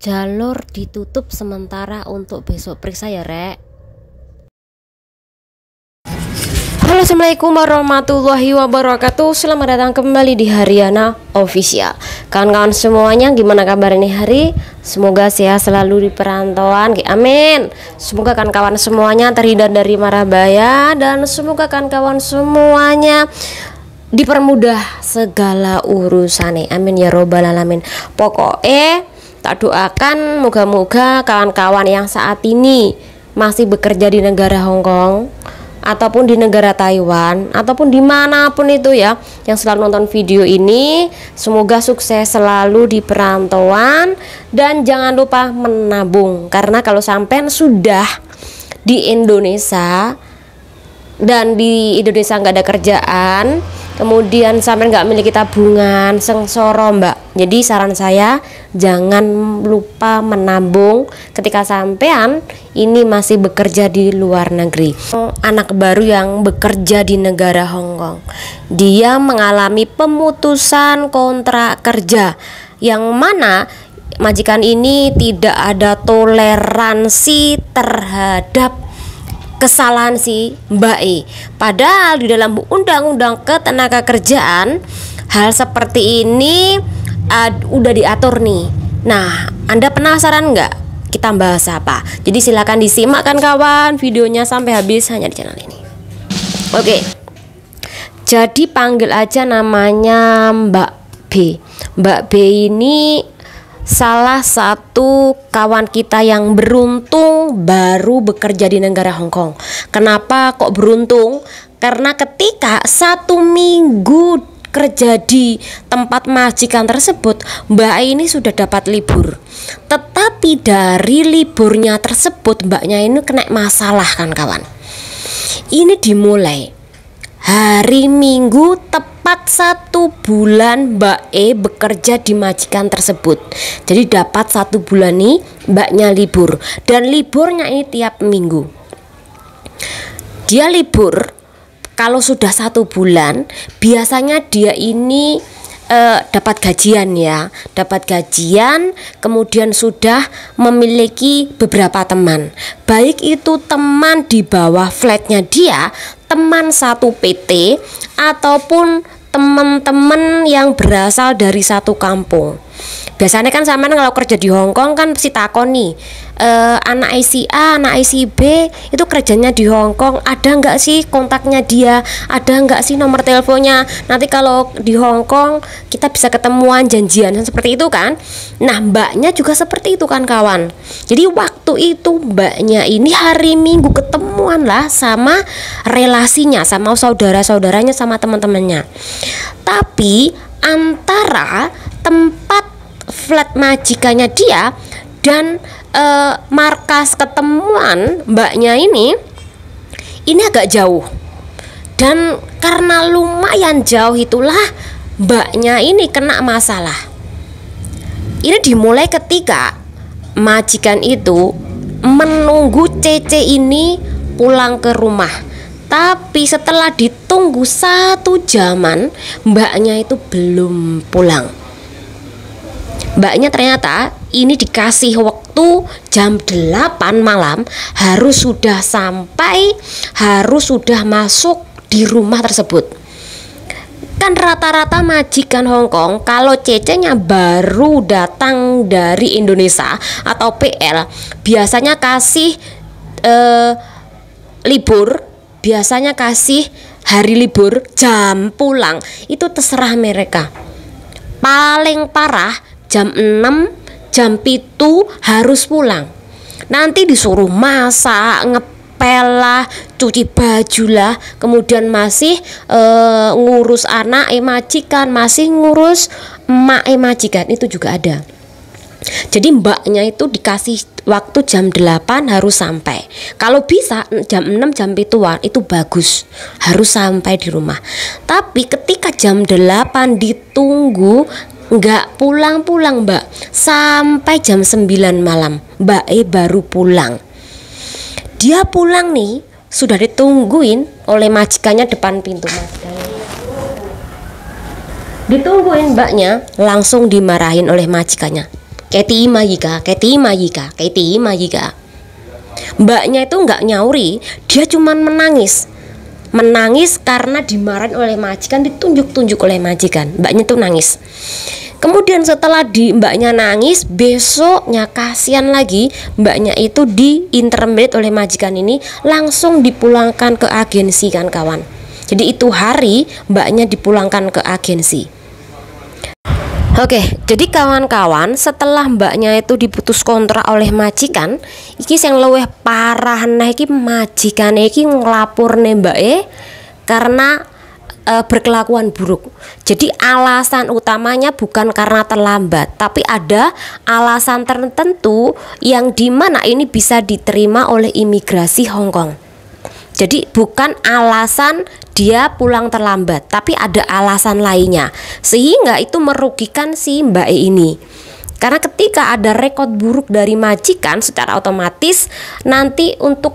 Jalur ditutup sementara untuk besok, periksa ya rek. Halo, assalamualaikum warahmatullahi wabarakatuh. Selamat datang kembali di Haryana Official. Kawan-kawan semuanya, gimana kabar ini hari? Semoga sehat selalu di perantauan, amin. Semoga kawan-kawan semuanya terhindar dari mara bahaya, dan semoga kawan-kawan semuanya dipermudah segala urusan, amin ya robbal alamin. Pokoknya tak doakan moga-moga kawan-kawan yang saat ini masih bekerja di negara Hong Kong ataupun di negara Taiwan ataupun dimanapun itu ya, yang selalu nonton video ini, semoga sukses selalu di perantauan. Dan jangan lupa menabung, karena kalau sampai sudah di Indonesia dan di Indonesia nggak ada kerjaan, kemudian sampai nggak memiliki tabungan, sengsoro mbak. Jadi saran saya, jangan lupa menabung ketika sampean ini masih bekerja di luar negeri. Anak baru yang bekerja di negara Hong Kong, dia mengalami pemutusan kontrak kerja, yang mana majikan ini tidak ada toleransi terhadap kesalahan si Mbak E. Padahal di dalam undang-undang ketenagakerjaan hal seperti ini udah diatur nih. Nah, Anda penasaran nggak kita bahas apa? Jadi silakan disimak kan kawan videonya sampai habis hanya di channel ini. Oke. Jadi panggil aja namanya Mbak B. Mbak B ini salah satu kawan kita yang beruntung baru bekerja di negara Hong Kong. Kenapa kok beruntung? Karena ketika 1 minggu kerja di tempat majikan tersebut, Mbak ini sudah dapat libur. Tetapi dari liburnya tersebut, Mbaknya ini kena masalah kan kawan. Ini dimulai hari Minggu tepat 1 bulan Mbak E bekerja di majikan tersebut. Jadi dapat 1 bulan nih Mbaknya libur, dan liburnya ini tiap minggu. Dia libur kalau sudah 1 bulan, biasanya dia ini dapat gajian ya, dapat gajian, kemudian sudah memiliki beberapa teman, baik itu teman di bawah flatnya dia, teman satu PT, ataupun teman-teman yang berasal dari satu kampung. Biasanya kan sampean kalau kerja di Hong Kong kan pasti takon nih, anak IC A, anak IC B itu kerjanya di Hong Kong, ada nggak sih kontaknya dia, ada nggak sih nomor teleponnya, nanti kalau di Hong Kong kita bisa ketemuan, janjian seperti itu kan. Nah, Mbaknya juga seperti itu kan kawan. Jadi waktu itu Mbaknya ini hari Minggu ketemuan lah sama relasinya, sama saudara-saudaranya, sama teman-temannya. Tapi antara tempat flat majikannya dia dan markas ketemuan Mbaknya ini agak jauh, dan karena lumayan jauh itulah Mbaknya ini kena masalah. Ini dimulai ketika majikan itu menunggu Cece ini pulang ke rumah. Tapi setelah ditunggu 1 jaman, Mbaknya itu belum pulang. Mbaknya ternyata ini dikasih waktu jam 8 malam, harus sudah sampai, harus sudah masuk di rumah tersebut. Kan rata-rata majikan Hong Kong kalau Cece-nya baru datang dari Indonesia atau PL, biasanya kasih libur, biasanya kasih hari libur, jam pulang itu terserah mereka. Paling parah jam 6, jam 7 harus pulang. Nanti disuruh masak, ngepel lah, cuci baju lah, kemudian masih ngurus anak majikan, masih ngurus emak majikan, itu juga ada. Jadi Mbaknya itu dikasih waktu jam 8 harus sampai. Kalau bisa jam 6, jam 7 itu bagus, harus sampai di rumah. Tapi ketika jam 8 ditunggu nggak pulang-pulang Mbak, sampai jam 9 malam Mbak E baru pulang. Dia pulang nih sudah ditungguin oleh majikannya depan pintu. Ditungguin Mbaknya, langsung dimarahin oleh majikannya. Keti Mayika, Keti Mayika, Keti Mayika. Mbaknya itu nggak nyauri, dia cuman menangis. Menangis karena dimarahin oleh majikan, ditunjuk-tunjuk oleh majikan. Mbaknya tuh nangis. Kemudian setelah mbaknya nangis, besoknya kasihan lagi, mbaknya itu diintermediate oleh majikan ini, langsung dipulangkan ke agensi kan kawan. Jadi itu hari mbaknya dipulangkan ke agensi. Oke, jadi kawan-kawan, setelah mbaknya itu diputus kontrak oleh majikan, iki sing luwih parah nah iki majikan iki nglapurne mbake karena berkelakuan buruk. Jadi alasan utamanya bukan karena terlambat, tapi ada alasan tertentu yang dimana ini bisa diterima oleh imigrasi Hong Kong. Jadi bukan alasan dia pulang terlambat, tapi ada alasan lainnya, sehingga itu merugikan si mbak ini. Karena ketika ada rekod buruk dari majikan, secara otomatis nanti untuk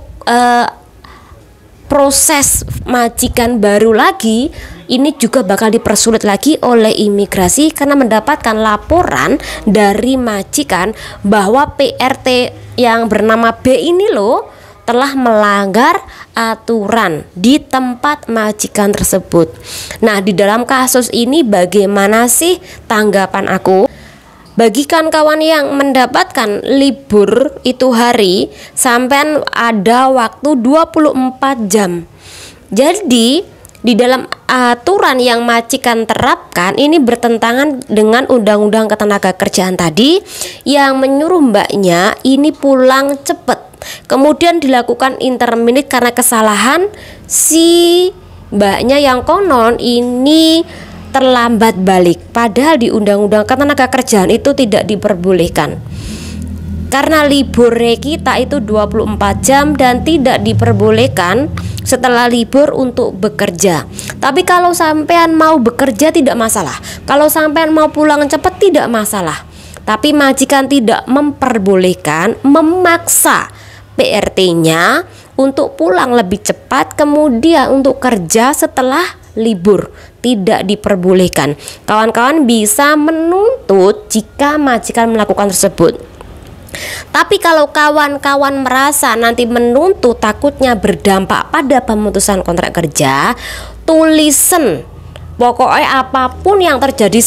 proses majikan baru lagi ini juga bakal dipersulit lagi oleh imigrasi, karena mendapatkan laporan dari majikan bahwa PRT yang bernama B ini loh telah melanggar aturan di tempat majikan tersebut. Nah, di dalam kasus ini bagaimana sih tanggapan aku? Bagi kawan yang mendapatkan libur itu hari, sampean ada waktu 24 jam. Jadi di dalam aturan yang majikan terapkan ini bertentangan dengan undang-undang ketenagakerjaan tadi yang menyuruh mbaknya ini pulang cepat. Kemudian dilakukan interminate karena kesalahan si mbaknya yang konon ini terlambat balik. Padahal di undang-undang ketenagakerjaan itu tidak diperbolehkan. Karena libur kita itu 24 jam dan tidak diperbolehkan setelah libur untuk bekerja. Tapi kalau sampean mau bekerja tidak masalah. Kalau sampean mau pulang cepat tidak masalah. Tapi majikan tidak memperbolehkan, memaksa PRT-nya untuk pulang lebih cepat, kemudian untuk kerja setelah libur, tidak diperbolehkan. Kawan-kawan bisa menuntut jika majikan melakukan tersebut. Tapi kalau kawan-kawan merasa nanti menuntut takutnya berdampak pada pemutusan kontrak kerja, tulisan pokoknya apapun yang terjadi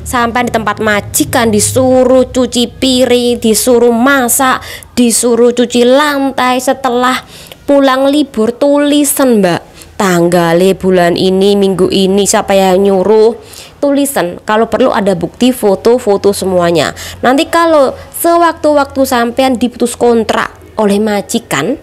sampai di tempat majikan, disuruh cuci piring, disuruh masak, disuruh cuci lantai setelah pulang libur, tulisan mbak, tanggalnya bulan ini, minggu ini, siapa yang nyuruh, tulisan. Kalau perlu ada bukti foto-foto semuanya. Nanti kalau sewaktu-waktu sampean diputus kontrak oleh majikan,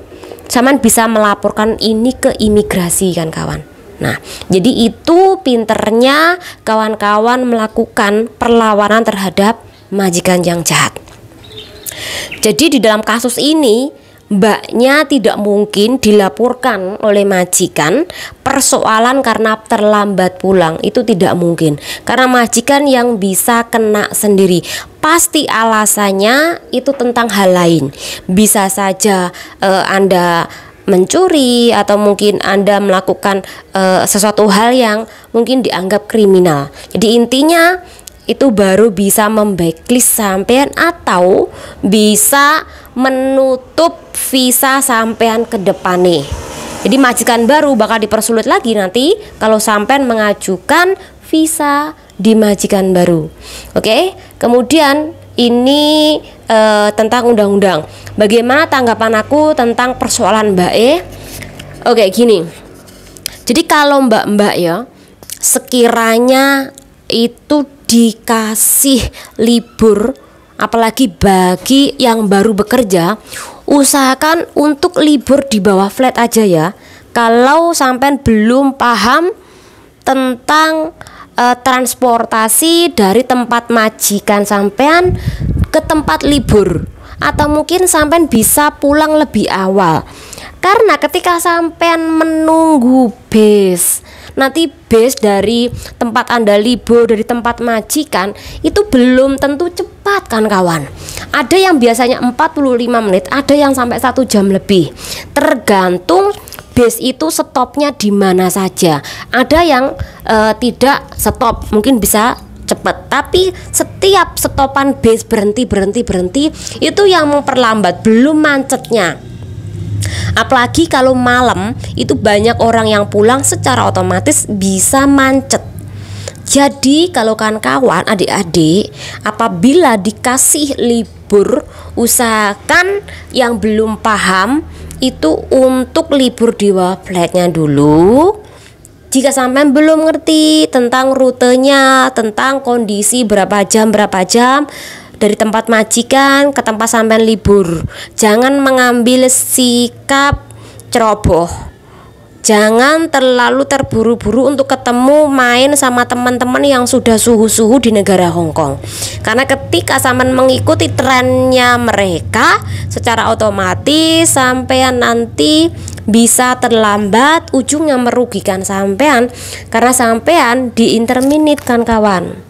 sampean bisa melaporkan ini ke imigrasi kan kawan. Nah, jadi itu pinternya kawan-kawan melakukan perlawanan terhadap majikan yang jahat. Jadi di dalam kasus ini mbaknya tidak mungkin dilaporkan oleh majikan persoalan karena terlambat pulang, itu tidak mungkin. Karena majikan yang bisa kena sendiri. Pasti alasannya itu tentang hal lain. Bisa saja Anda mencuri atau mungkin Anda melakukan sesuatu hal yang mungkin dianggap kriminal. Jadi intinya itu baru bisa memblacklist sampean atau bisa menutup visa sampean ke depan nih. Jadi majikan baru bakal dipersulit lagi nanti kalau sampean mengajukan visa di majikan baru. Oke, kemudian ini tentang undang-undang. Bagaimana tanggapan aku tentang persoalan Mbak E? Oke, gini. Jadi kalau mbak-mbak ya, sekiranya itu dikasih libur, apalagi bagi yang baru bekerja, usahakan untuk libur di bawah flat aja ya. Kalau sampean belum paham tentang transportasi dari tempat majikan sampean ke tempat libur, atau mungkin sampean bisa pulang lebih awal. Karena ketika sampean menunggu bis, nanti bis dari tempat Anda libur, dari tempat majikan, itu belum tentu cepat kan kawan. Ada yang biasanya 45 menit, ada yang sampai 1 jam lebih. Tergantung bis itu stopnya di mana saja. Ada yang tidak stop, mungkin bisa cepet, tapi setiap stopan bis berhenti itu yang memperlambat, belum macetnya. Apalagi kalau malam itu banyak orang yang pulang, secara otomatis bisa macet. Jadi kalau kawan-kawan, adik-adik, apabila dikasih libur, usahakan yang belum paham itu untuk libur di websitenya dulu. Jika sampai belum ngerti tentang rutenya, tentang kondisi berapa jam dari tempat majikan ke tempat sampai libur, jangan mengambil sikap ceroboh. Jangan terlalu terburu-buru untuk ketemu main sama teman-teman yang sudah suhu-suhu di negara Hong Kong. Karena ketika sampean mengikuti trennya mereka, secara otomatis sampean nanti bisa terlambat, ujungnya merugikan sampean karena sampean di interminute kan kawan.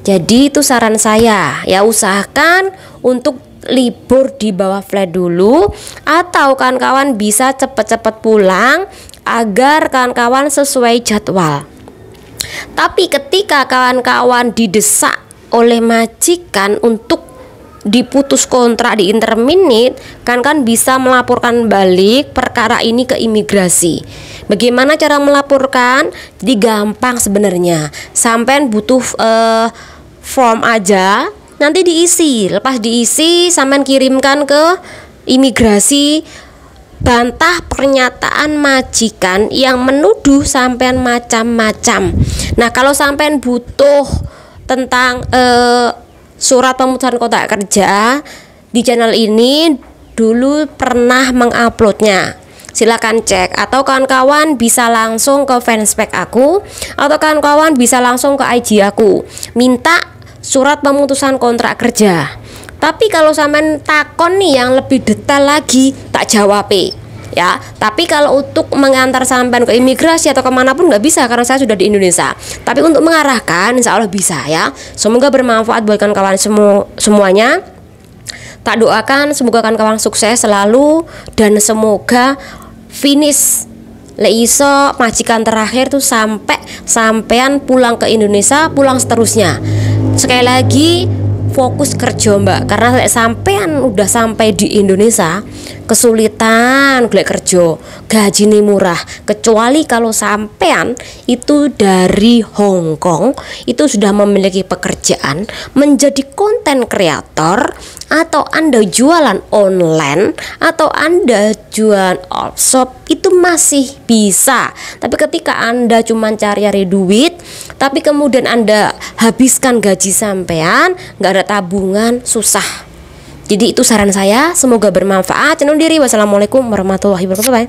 Jadi itu saran saya, ya usahakan untuk libur di bawah flat dulu, atau kawan-kawan bisa cepat-cepat pulang agar kawan-kawan sesuai jadwal. Tapi ketika kawan-kawan didesak oleh majikan untuk diputus kontrak di interminute, kan bisa melaporkan balik perkara ini ke imigrasi. Bagaimana cara melaporkan? Jadi gampang sebenarnya. Sampean butuh form aja, nanti diisi. Lepas diisi, sampean kirimkan ke imigrasi, bantah pernyataan majikan yang menuduh sampean macam-macam. Nah, kalau sampean butuh tentang surat pemutusan kontrak kerja, di channel ini dulu pernah menguploadnya. Silakan cek, atau kawan-kawan bisa langsung ke fanspage aku, atau kawan-kawan bisa langsung ke IG aku, minta surat pemutusan kontrak kerja. Tapi kalau sampean takon nih yang lebih detail lagi, tak jawab ya. Tapi kalau untuk mengantar sampean ke imigrasi atau kemanapun nggak bisa, karena saya sudah di Indonesia. Tapi untuk mengarahkan insya Allah bisa ya. Semoga bermanfaat buat kawan-kawan semuanya. Tak doakan semoga kawan-kawan sukses selalu, dan semoga finish leiso majikan terakhir tuh sampean pulang ke Indonesia, pulang seterusnya. Sekali lagi, fokus kerja mbak, karena sampean udah sampai di Indonesia kesulitan golek kerja, gaji ini murah, kecuali kalau sampean itu dari Hong Kong, itu sudah memiliki pekerjaan menjadi konten kreator, atau Anda jualan online, atau Anda jualan offshop, itu masih bisa. Tapi ketika Anda cuma cari duit, tapi kemudian Anda habiskan gaji sampean, nggak ada tabungan, susah. Jadi itu saran saya, semoga bermanfaat. Wassalamualaikum warahmatullahi wabarakatuh.